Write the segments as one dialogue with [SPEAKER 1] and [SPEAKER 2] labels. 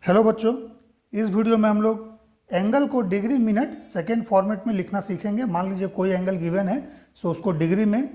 [SPEAKER 1] Hello बच्चों, इस video में हम लोग एंगल को डिग्री मिनट सेकेंड फॉर्मेट में लिखना सीखेंगे। मान लीजिए कोई एंगल गिवन है, सो उसको डिग्री में,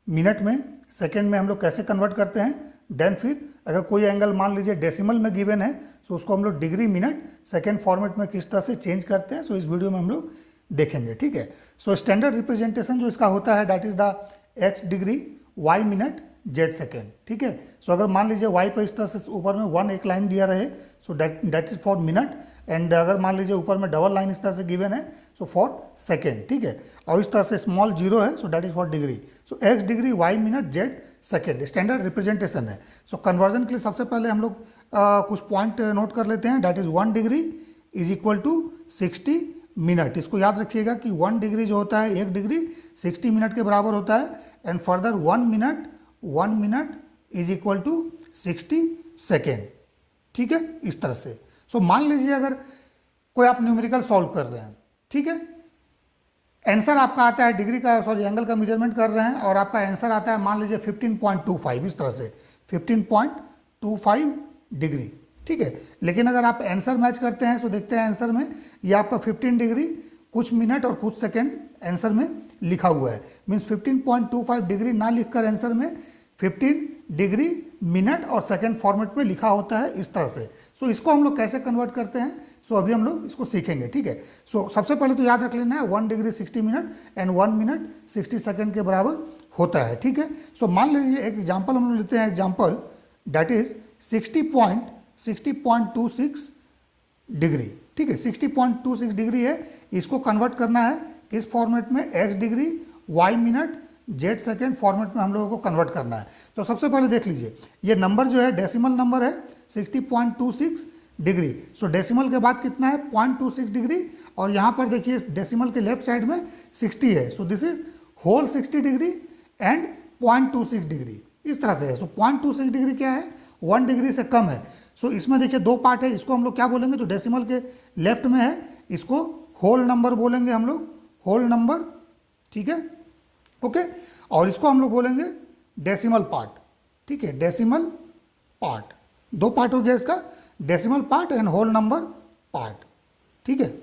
[SPEAKER 1] मिनट में, सेकेंड में हम लोग कैसे कन्वर्ट करते हैं। देन फिर अगर कोई एंगल मान लीजिए डेसिमल में गिवन है, सो उसको हम लोग डिग्री मिनट सेकेंड फॉर्मेट में किस तरह से चेंज करते हैं, सो इस वीडियो में हम लोग देखेंगे। ठीक है, सो स्टैंडर्ड रिप्रेजेंटेशन जो इसका होता है that is the x degree, Y minute, Z second. ठीक है, सो अगर मान लीजिए वाई पर इस तरह से ऊपर में वन एक लाइन दिया रहे, सो that is for minute. And अगर मान लीजिए ऊपर में डबल लाइन इस तरह से गिवन है, सो फॉर सेकेंड। ठीक है, और इस तरह से स्मॉल जीरो है, so that is for degree. So x degree, Y minute, Z second standard representation है। सो कन्वर्जन के लिए सबसे पहले हम लोग कुछ पॉइंट नोट कर लेते हैं। That is 1 degree is equal to 60 minute. इसको याद रखिएगा कि 1 डिग्री जो होता है 1 डिग्री 60 मिनट के बराबर होता है। And further 1 minute is equal to 60 second. ठीक है, इस तरह से। सो मान लीजिए अगर कोई आप न्यूमेरिकल सॉल्व कर रहे हैं, ठीक है, आंसर आपका आता है डिग्री का, सॉरी एंगल का मेजरमेंट कर रहे हैं और आपका आंसर आता है मान लीजिए 15.25, इस तरह से 15.25 डिग्री। ठीक है, लेकिन अगर आप आंसर मैच करते हैं, सो देखते हैं आंसर में ये आपका 15 डिग्री कुछ मिनट और कुछ सेकंड आंसर में लिखा हुआ है। मीन्स 15.25 डिग्री ना लिखकर आंसर में 15 डिग्री मिनट और सेकंड फॉर्मेट में लिखा होता है, इस तरह से। सो इसको हम लोग कैसे कन्वर्ट करते हैं, सो अभी हम लोग इसको सीखेंगे। ठीक है, सो सबसे पहले तो याद रख लेना है 1 degree 60 minute and 1 minute 60 second के बराबर होता है। ठीक है, सो मान लीजिए एक एग्जाम्पल हम लोग लेते हैं। Example that is 60.26 degree. ठीक है, 60.26 डिग्री है। इसको कन्वर्ट करना है किस फॉर्मेट में, X degree, Y minute, Z second format में हम लोगों को कन्वर्ट करना है। तो सबसे पहले देख लीजिए, ये नंबर जो है डेसिमल नंबर है 60.26 डिग्री। सो डेसिमल के बाद कितना है 0.26 डिग्री, और यहाँ पर देखिए डेसिमल के लेफ्ट साइड में 60 है। So this is whole 60 degree and 0.26 degree, इस तरह से है। सो 0.26 डिग्री क्या है, 1 डिग्री से कम है। सो इसमें देखिए दो पार्ट है, इसको हम लोग क्या बोलेंगे, जो डेसिमल के लेफ्ट में है इसको होल नंबर बोलेंगे हम लोग, होल नंबर। ठीक है, ओके, और इसको हम लोग बोलेंगे डेसिमल पार्ट। ठीक है, डेसिमल पार्ट, दो पार्ट हो गया इसका, decimal part and whole number part. ठीक है,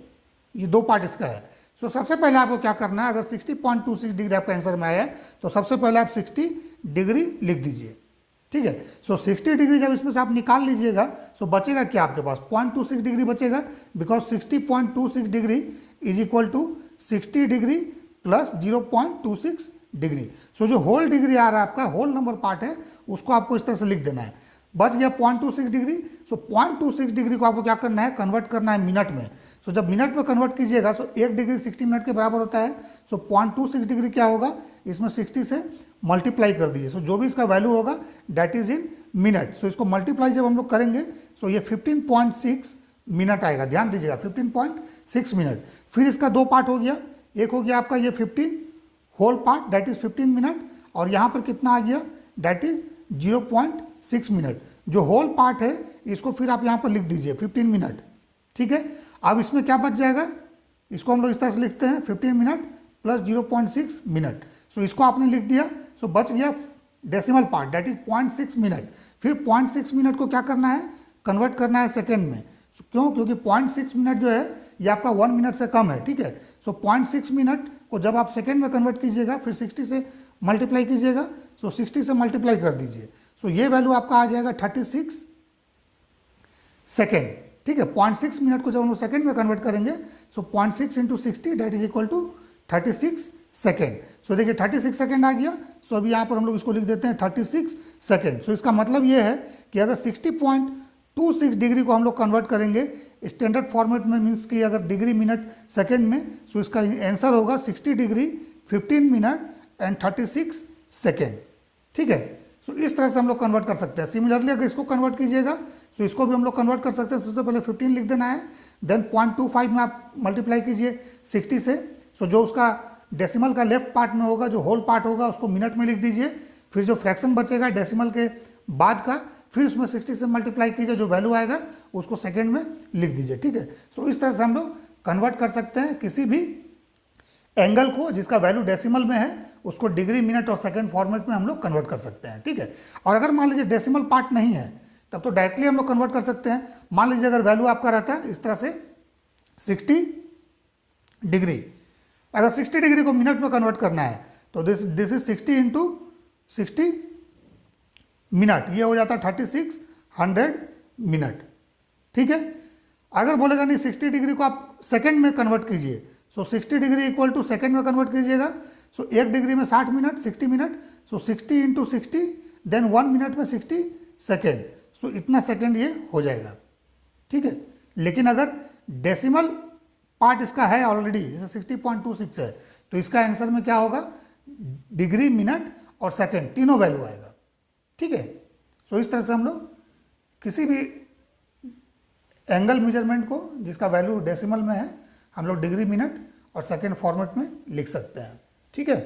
[SPEAKER 1] ये दो पार्ट इसका है। सो सबसे पहले आपको क्या करना है, अगर 60.26 डिग्री आपका आंसर में आया है तो सबसे पहले आप 60 डिग्री लिख दीजिए। ठीक है, सो 60 डिग्री जब इसमें से आप निकाल लीजिएगा, सो बचेगा क्या आपके पास, 0.26 डिग्री बचेगा। Because 60.26 degree is equal to 60 degree plus 0.26 degree. So जो होल डिग्री आ रहा है आपका, होल नंबर पार्ट है, उसको आपको इस तरह से लिख देना है। बच गया 0.26 डिग्री। सो 0.26 डिग्री को आपको क्या करना है, कन्वर्ट करना है मिनट में। सो जब मिनट में कन्वर्ट कीजिएगा, सो 1 डिग्री 60 मिनट के बराबर होता है। सो 0.26 डिग्री क्या होगा, इसमें 60 से मल्टीप्लाई कर दीजिए। सो जो भी इसका वैल्यू होगा दैट इज इन मिनट। सो इसको मल्टीप्लाई जब हम लोग करेंगे, सो ये 15.6 मिनट आएगा। ध्यान दीजिएगा 15.6 मिनट। फिर इसका दो पार्ट हो गया, एक हो गया आपका ये 15 whole part that is 15 minute, और यहाँ पर कितना आ गया, दैट इज 0.6 मिनट। जो होल पार्ट है इसको फिर आप यहाँ पर लिख दीजिए 15 मिनट। ठीक है, अब इसमें क्या बच जाएगा, इसको हम लोग इस तरह से लिखते हैं 15 मिनट प्लस 0.6 मिनट। सो इसको आपने लिख दिया। सो बच गया decimal part that is 0.6 minute. फिर 0.6 मिनट को क्या करना है, कन्वर्ट करना है सेकेंड में। क्यों, क्योंकि 0.6 मिनट जो है ये आपका 1 मिनट से कम है। ठीक है, सो 0.6 मिनट को जब आप सेकेंड में कन्वर्ट कीजिएगा, फिर 60 से मल्टीप्लाई कीजिएगा। सो 60 से मल्टीप्लाई कर दीजिए। सो ये वैल्यू आपका आ जाएगा 36 सेकेंड। ठीक है, 0.6 मिनट को जब हम लोग सेकेंड में कन्वर्ट करेंगे, so 0.6 into 60 that is equal to 36 second. So देखिए 36 सेकेंड आ गया। सो अभी यहाँ पर हम लोग इसको लिख देते हैं 36 सेकेंड। सो इसका मतलब ये है कि अगर 60.26 डिग्री को हम लोग कन्वर्ट करेंगे स्टैंडर्ड फॉर्मेट में, मीन्स कि अगर डिग्री मिनट सेकेंड में, सो इसका आंसर होगा 60 डिग्री 15 मिनट एंड 36 सेकेंड। ठीक है, सो इस तरह से हम लोग कन्वर्ट कर सकते हैं। सिमिलरली अगर इसको कन्वर्ट कीजिएगा, सो इसको भी हम लोग कन्वर्ट कर सकते हैं। सबसे पहले 15 लिख देना है, देन 0.25 में आप मल्टीप्लाई कीजिए 60 से। सो जो उसका डेसिमल का लेफ्ट पार्ट में होगा, जो होल पार्ट होगा, उसको मिनट में लिख दीजिए। फिर जो फ्रैक्शन बचेगा डेसिमल के बाद का, फिर उसमें 60 से मल्टीप्लाई कीजिए, जो वैल्यू आएगा उसको सेकेंड में लिख दीजिए। ठीक है, सो इस तरह से हम लोग कन्वर्ट कर सकते हैं किसी भी एंगल को जिसका वैल्यू डेसिमल में है, उसको डिग्री मिनट और सेकेंड फॉर्मेट में हम लोग कन्वर्ट कर सकते हैं। ठीक है, और अगर मान लीजिए डेसिमल पार्ट नहीं है, तब तो डायरेक्टली हम लोग कन्वर्ट कर सकते हैं। मान लीजिए अगर वैल्यू आपका रहता है इस तरह से 60 डिग्री, अगर 60 डिग्री को मिनट में कन्वर्ट करना है तो दिस इज 60 इंटू 60 मिनट, ये हो जाता है 3600 मिनट। ठीक है, अगर बोलेगा नहीं 60 डिग्री को आप सेकंड में कन्वर्ट कीजिए, सो 60 डिग्री इक्वल टू सेकंड में कन्वर्ट कीजिएगा, सो 1 डिग्री में 60 मिनट, 60 मिनट, सो 60 इंटू 60, देन 1 मिनट में 60 सेकेंड, सो इतना सेकेंड ये हो जाएगा। ठीक है, लेकिन अगर डेसिमल पार्ट इसका है ऑलरेडी, जैसे 60.26 है, तो इसका आंसर में क्या होगा, डिग्री, मिनट और सेकेंड तीनों वैल्यू आएगा। ठीक है, सो इस तरह से हम लोग किसी भी एंगल मेजरमेंट को जिसका वैल्यू डेसिमल में है हम लोग डिग्री, मिनट और सेकेंड फॉर्मेट में लिख सकते हैं। ठीक है।